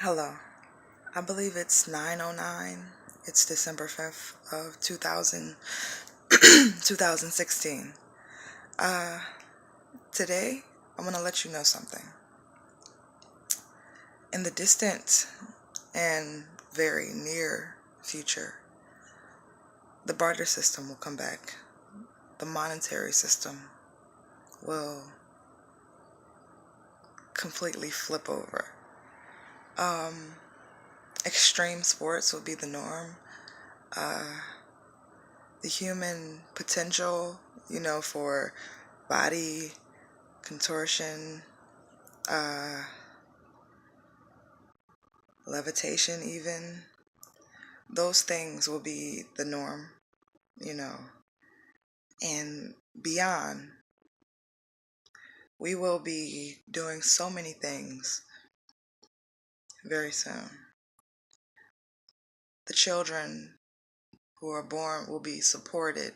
Hello. I believe it's 9:09. It's December 5th of 2016. Uh, Today, I'm going to let you know something. In the distant and very near future, the barter system will come back. The monetary system will completely flip over. Um, Extreme sports will be the norm. The human potential, for body contortion, uh, levitation, even, those things will be the norm, you know, and beyond. We will be doing so many things very soon. The children who are born will be supported.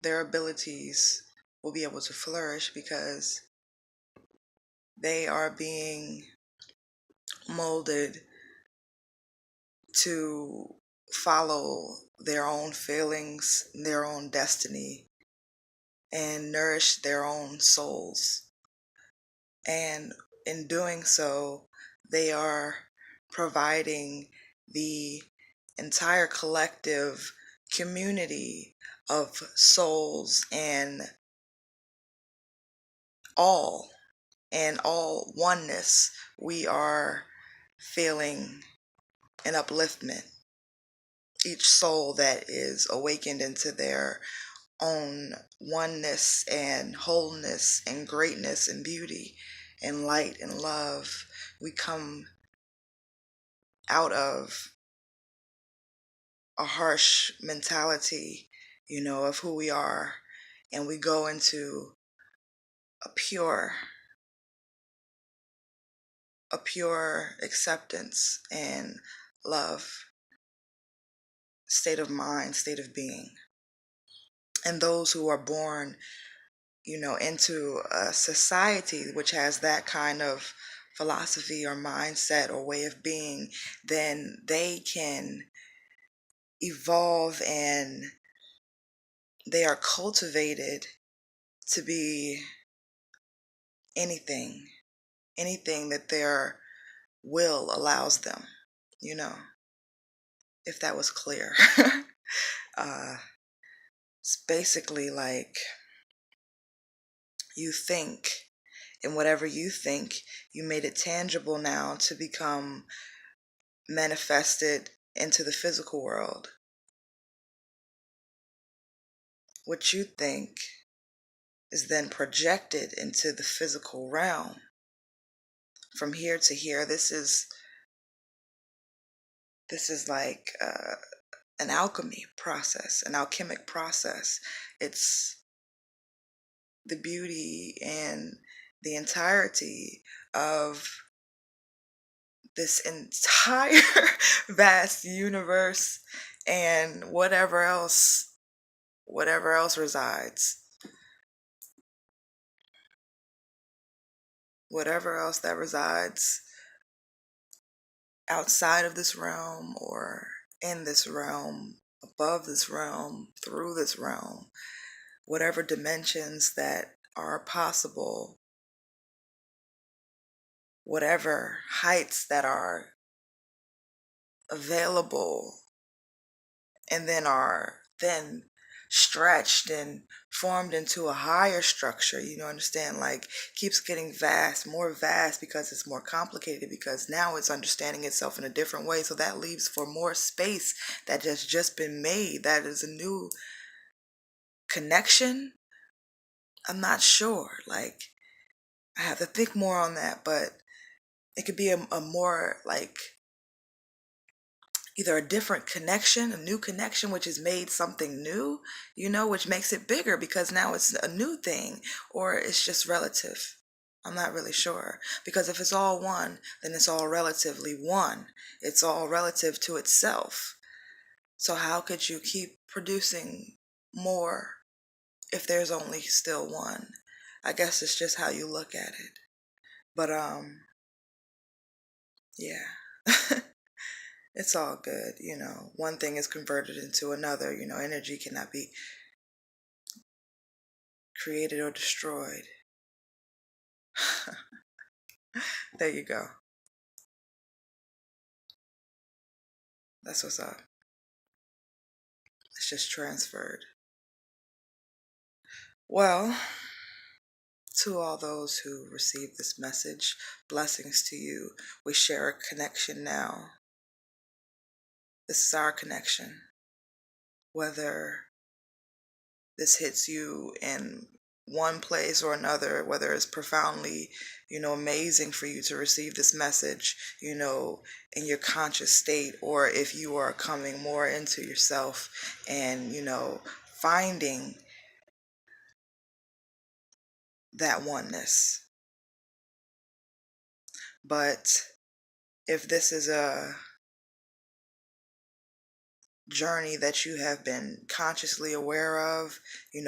Their abilities will be able to flourish because they are being molded to follow their own feelings, their own destiny, and nourish their own souls. And in doing so, they are providing the entire collective community of souls all and all oneness. We are feeling an upliftment. Each soul that is awakened into their own oneness and wholeness and greatness and beauty and light and love. We come out of a harsh mentality, of who we are, and we go into a pure, a pure acceptance and love state of mind, state of being. And those who are born, into a society which has that kind of philosophy or mindset or way of being, then they can evolve and they are cultivated to be anything, anything that their will allows them, you know, if that was clear. uh, it's basically like you think, and whatever you think, you made it tangible now to become manifested into the physical world. What you think is then projected into the physical realm. From here to here, this is like an alchemy process, an alchemic process. It's the beauty and the entirety of this entire vast universe and whatever else resides, whatever else that resides outside of this realm or in this realm, above this realm, through this realm, whatever dimensions that are possible, whatever heights that are available, and then are then stretched and formed into a higher structure, understand, like, keeps getting more vast because it's more complicated, because now it's understanding itself in a different way, so that leaves for more space that has just been made. That is a new connection. I'm not sure, like, I have to think more on that, but it could be a more like either a different connection, a new connection, which has made something new, which makes it bigger because now it's a new thing, or it's just relative. I'm not really sure. Because if it's all one, then it's all relatively one. It's all relative to itself. So how could you keep producing more if there's only still one? I guess it's just how you look at it. But Yeah. It's all good. One thing is converted into another. Energy cannot be created or destroyed. There you go. That's what's up. It's just transferred. Well, to all those who receive this message, blessings to you. We share a connection now. This is our connection. Whether this hits you in one place or another, whether it's profoundly, amazing for you to receive this message, in your conscious state, or if you are coming more into yourself and, finding that oneness. But if this is a journey that you have been consciously aware of,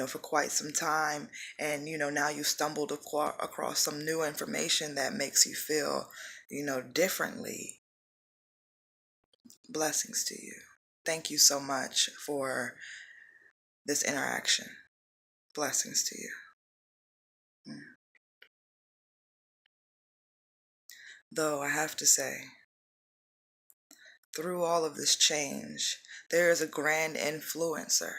for quite some time, and, now you stumbled across some new information that makes you feel, differently, blessings to you. Thank you so much for this interaction. Blessings to you. Though I have to say, through all of this change, there is a grand influencer.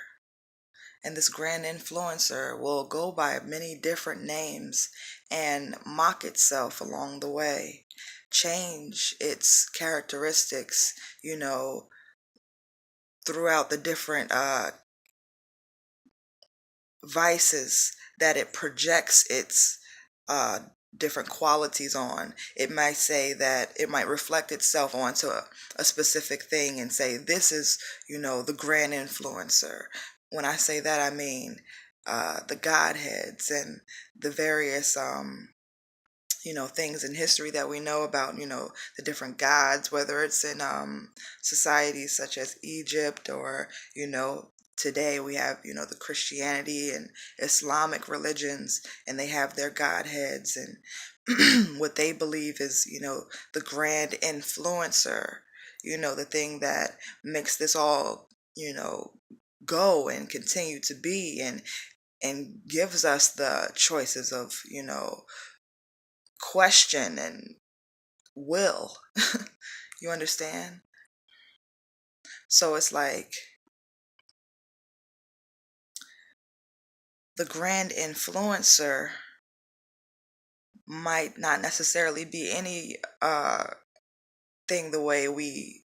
And this grand influencer will go by many different names and mock itself along the way, change its characteristics, throughout the different vices that it projects its different qualities on. It might say that it might reflect itself onto a specific thing and say, this is, the grand influencer. When I say that, I mean the Godheads and the various things in history that we know about, the different gods, whether it's in societies such as Egypt or, today we have, the Christianity and Islamic religions, and they have their Godheads and what they believe is, the grand influencer, the thing that makes this all, go and continue to be and gives us the choices of, question and will. You understand? So it's like the grand influencer might not necessarily be any thing the way we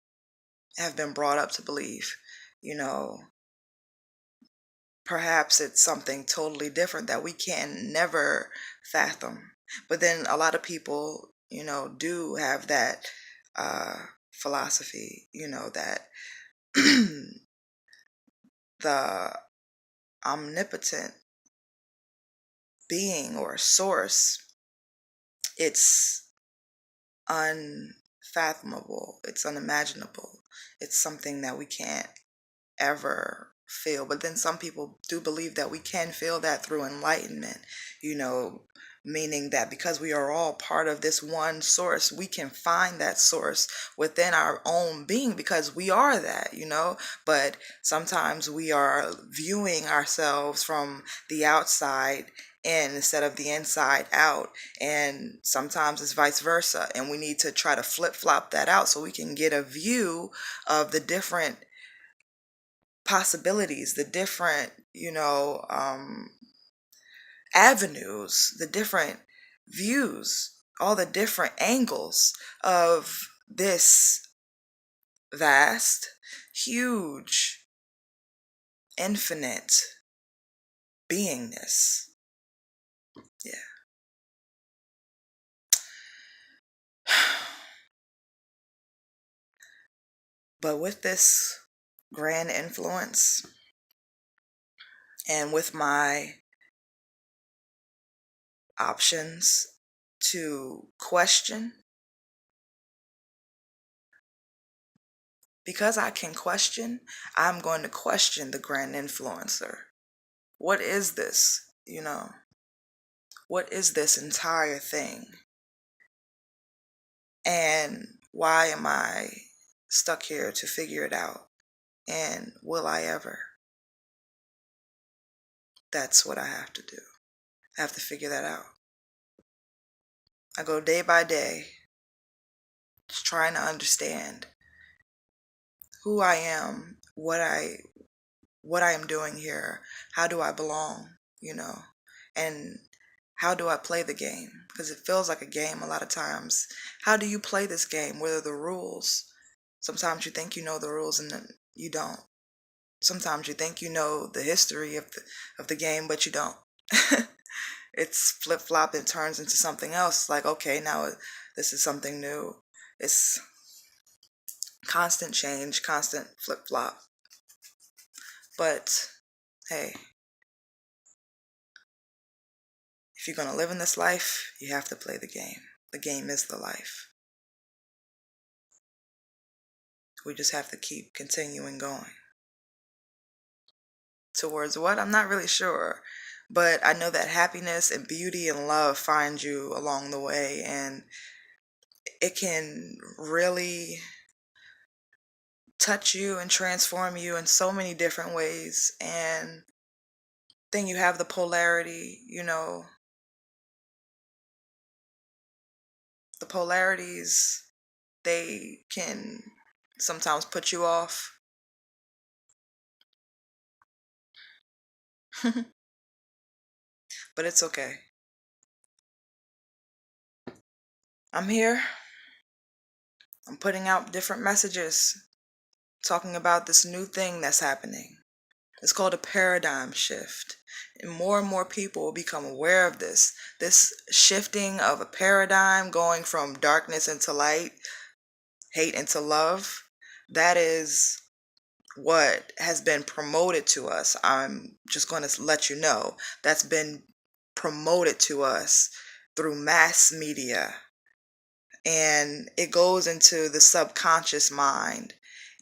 have been brought up to believe. You know, Perhaps it's something totally different that we can never fathom. But then a lot of people, do have that philosophy, that the omnipotent being or source, it's unfathomable, it's unimaginable, it's something that we can't ever feel. But then some people do believe that we can feel that through enlightenment, you know, meaning that because we are all part of this one source, we can find that source within our own being because we are that, But sometimes we are viewing ourselves from the outside in instead of the inside out. And sometimes it's vice versa. And we need to try to flip flop that out so we can get a view of the different possibilities, the different, avenues, the different views, all the different angles of this vast, huge, infinite beingness. Yeah. But with this grand influence and with my options to question, because I can question, I'm going to question the grand influencer. What is this? What is this entire thing? And Why am I stuck here to figure it out? And will I ever? That's what I have to do. I have to figure that out. I go day by day, just trying to understand who I am, what I am doing here, how do I belong, and how do I play the game? Because it feels like a game a lot of times. How do you play this game? What are the rules? Sometimes you think you know the rules and then you don't. Sometimes you think you know the history of the game, but you don't. It's flip flop and turns into something else. Like, okay, now this is something new. It's constant change, constant flip flop. But hey, if you're going to live in this life, you have to play the game. The game is the life. We just have to keep continuing going. Towards what? I'm not really sure. But I know that happiness and beauty and love find you along the way, and it can really touch you and transform you in so many different ways. And then you have the polarity, the polarities, they can sometimes put you off. But it's okay. I'm here. I'm putting out different messages talking about this new thing that's happening. It's called a paradigm shift. And more people will become aware of this shifting of a paradigm going from darkness into light, hate into love. That is what has been promoted to us. I'm just going to let you know that's been promoted to us through mass media, and it goes into the subconscious mind,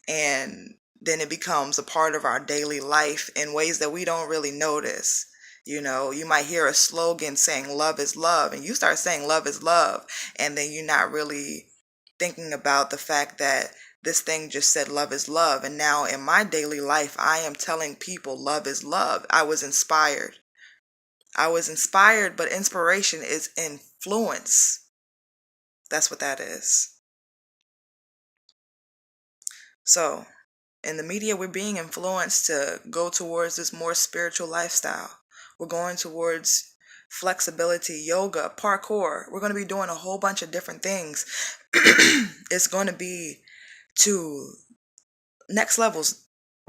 and then it becomes a part of our daily life in ways that we don't really notice. You might hear a slogan saying love is love, and you start saying love is love, and then you're not really thinking about the fact that this thing just said love is love. And now in my daily life, I am telling people love is love. I was inspired. But inspiration is influence. That's what that is. So, in the media, we're being influenced to go towards this more spiritual lifestyle. We're going towards flexibility, yoga, parkour. We're going to be doing a whole bunch of different things. It's going to be to next levels.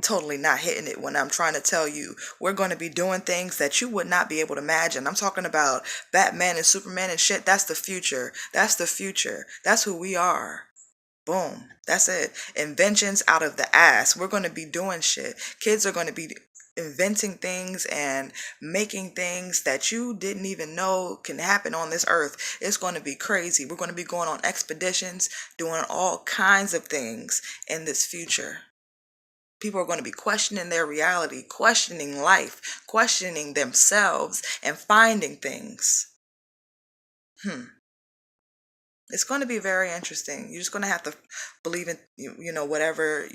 Totally not hitting it when I'm trying to tell you we're going to be doing things that you would not be able to imagine. I'm talking about Batman and Superman and shit. That's the future. That's the future. That's who we are. Boom. That's it. Inventions out of the ass. We're going to be doing shit. Kids are going to be inventing things and making things that you didn't even know can happen on this earth. It's going to be crazy. We're going to be going on expeditions, doing all kinds of things in this future. People are going to be questioning their reality, questioning life, questioning themselves, and finding things. It's going to be very interesting. You're just going to have to believe in, whatever,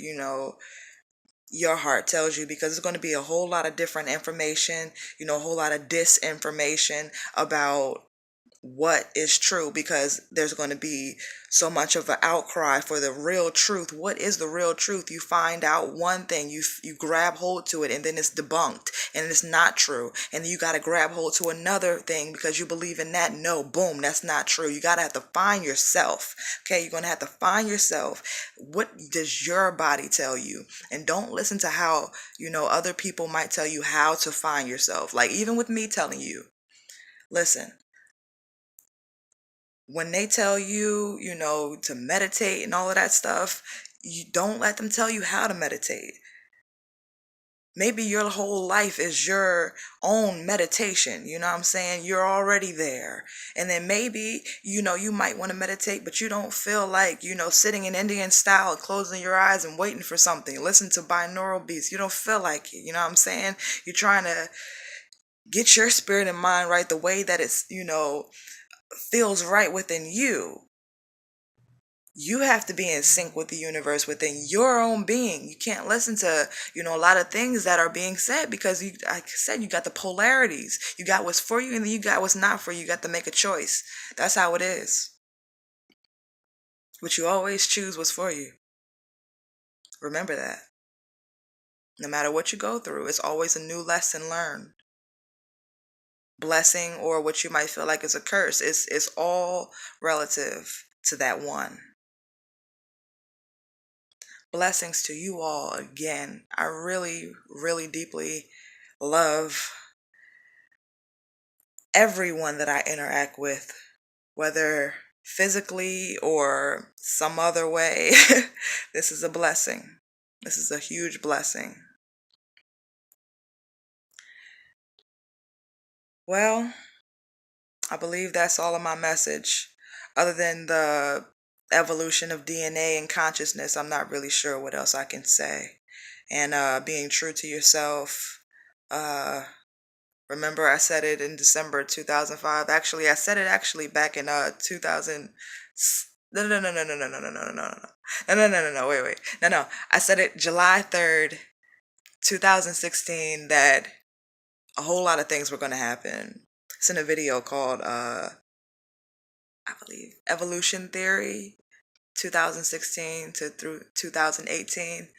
your heart tells you, because it's going to be a whole lot of different information, a whole lot of disinformation about what is true, because there's going to be so much of an outcry for the real truth. What is the real truth? You find out one thing, you grab hold to it, and then it's debunked and it's not true, and then you got to grab hold to another thing because you believe in that. No, boom, that's not true. You got to have to find yourself. Okay, you're going to have to find yourself. What does your body tell you? And don't listen to how other people might tell you how to find yourself. Like, even with me telling you, listen, when they tell you, to meditate and all of that stuff, you don't let them tell you how to meditate. Maybe your whole life is your own meditation. You know what I'm saying? You're already there. And then maybe, you might want to meditate, but you don't feel like, sitting in Indian style, closing your eyes and waiting for something. Listen to binaural beats. You don't feel like it. You know what I'm saying? You're trying to get your spirit and mind right the way that it's, feels right within you. You have to be in sync with the universe within your own being. You can't listen to, a lot of things that are being said, because you, like I said, you got the polarities. You got what's for you and then you got what's not for you. You got to make a choice. That's how it is. But you always choose what's for you. Remember that. No matter what you go through, it's always a new lesson learned. Blessing or what you might feel like is a curse. It's all relative to that one. Blessings to you all again. I really, really deeply love everyone that I interact with, whether physically or some other way. This is a blessing. This is a huge blessing. Well, I believe that's all of my message. Other than the evolution of DNA and consciousness, I'm not really sure what else I can say. And being true to yourself. Remember, I said it in December 2005. Actually, I said it back in 2000. No, no, no, no, no, no, no, no, no, no, no, no, no, no, no, no, no, wait, wait. No, no. I said it July 3rd, 2016, that a whole lot of things were going to happen. It's in a video called, I believe, Evolution Theory, 2016 to through 2018.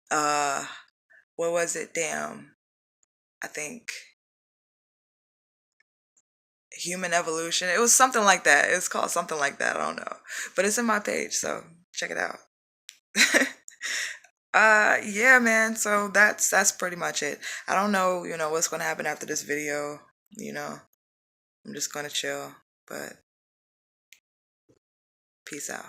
Uh, what was it? Damn. I think Human Evolution. It was something like that. It's called something like that. I don't know. But it's in my page, so check it out. Yeah, man. So that's pretty much it. I don't know, what's gonna happen after this video, you know. I'm just gonna chill, but peace out.